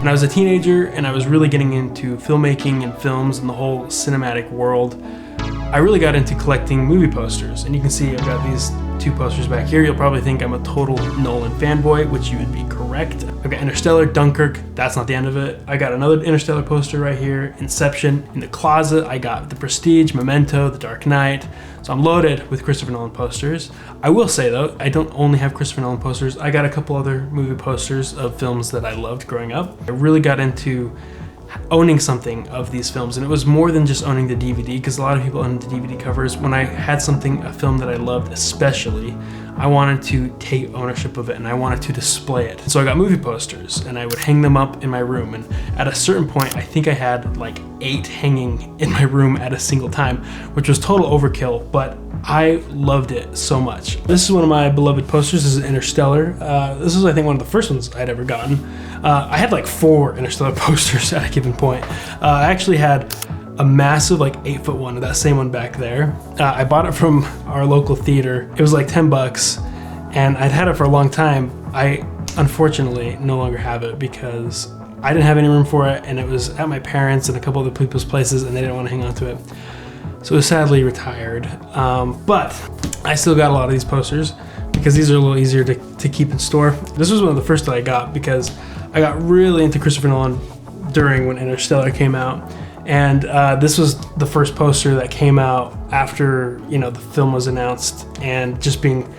When I was a teenager and I was really getting into filmmaking and films and the whole cinematic world, I really got into collecting movie posters. And you can see I've got these 2 posters back here. You'll probably think I'm a total Nolan fanboy, which you would be correct. I've got Interstellar, Dunkirk, that's not the end of it. I got another Interstellar poster right here, Inception. In the closet, I got The Prestige, Memento, The Dark Knight. So I'm loaded with Christopher Nolan posters. I will say though, I don't only have Christopher Nolan posters. I got a couple other movie posters of films that I loved growing up. I really got into owning something of these films, and it was more than just owning the DVD, because a lot of people own the DVD covers. When I had a film that I loved especially, I wanted to take ownership of it and I wanted to display it. So I got movie posters and I would hang them up in my room, and at a certain point I think I had like 8 hanging in my room at a single time, which was total overkill, but I loved it so much. This is one of my beloved posters. This is Interstellar. This is, I think, one of the first ones I'd ever gotten. I had like 4 Interstellar posters at a given point. I actually had a massive like 8-foot one, that same one back there. I bought it from our local theater. It was like 10 bucks and I'd had it for a long time. I unfortunately no longer have it because I didn't have any room for it, and it was at my parents' and a couple other people's places and they didn't want to hang on to it. So it was sadly retired, but I still got a lot of these posters because these are a little easier to keep in store. This was one of the first that I got because I got really into Christopher Nolan during when Interstellar came out, and this was the first poster that came out after, you know, the film was announced, and just being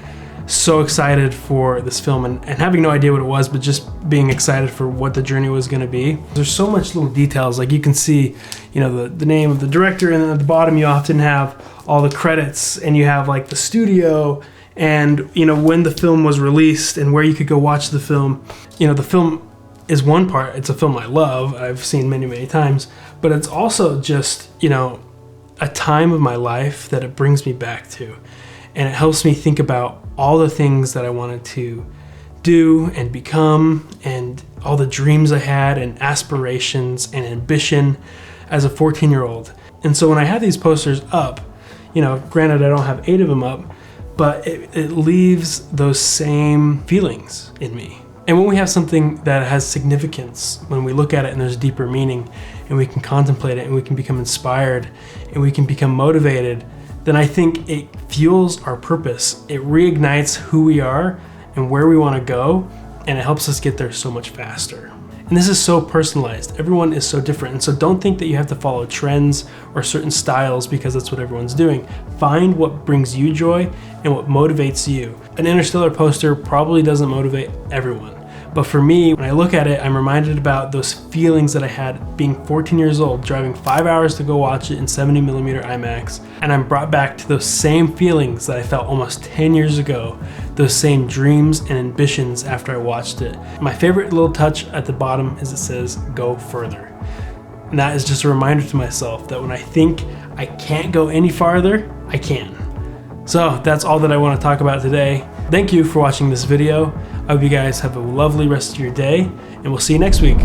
so excited for this film and having no idea what it was, but just being excited for what the journey was going to be. There's so much little details, like you can see, you know, the name of the director, and then at the bottom you often have all the credits, and you have like the studio and, you know, when the film was released and where you could go watch the film. You know, the film is one part. It's a film I love, I've seen many times, but it's also just, you know, a time of my life that it brings me back to. And it helps me think about all the things that I wanted to do and become, and all the dreams I had and aspirations and ambition as a 14-year-old. And so when I have these posters up, you know, granted I don't have 8 of them up, but it leaves those same feelings in me. And when we have something that has significance, when we look at it and there's deeper meaning, and we can contemplate it and we can become inspired and we can become motivated, then I think it fuels our purpose. It reignites who we are and where we want to go, and it helps us get there so much faster. And this is so personalized. Everyone is so different, and so don't think that you have to follow trends or certain styles because that's what everyone's doing. Find what brings you joy and what motivates you. An Interstellar poster probably doesn't motivate everyone, but for me, when I look at it, I'm reminded about those feelings that I had being 14 years old, driving 5 hours to go watch it in 70mm IMAX, and I'm brought back to those same feelings that I felt almost 10 years ago, those same dreams and ambitions after I watched it. My favorite little touch at the bottom is it says, "Go further." And that is just a reminder to myself that when I think I can't go any farther, I can. So that's all that I want to talk about today. Thank you for watching this video. I hope you guys have a lovely rest of your day, and we'll see you next week.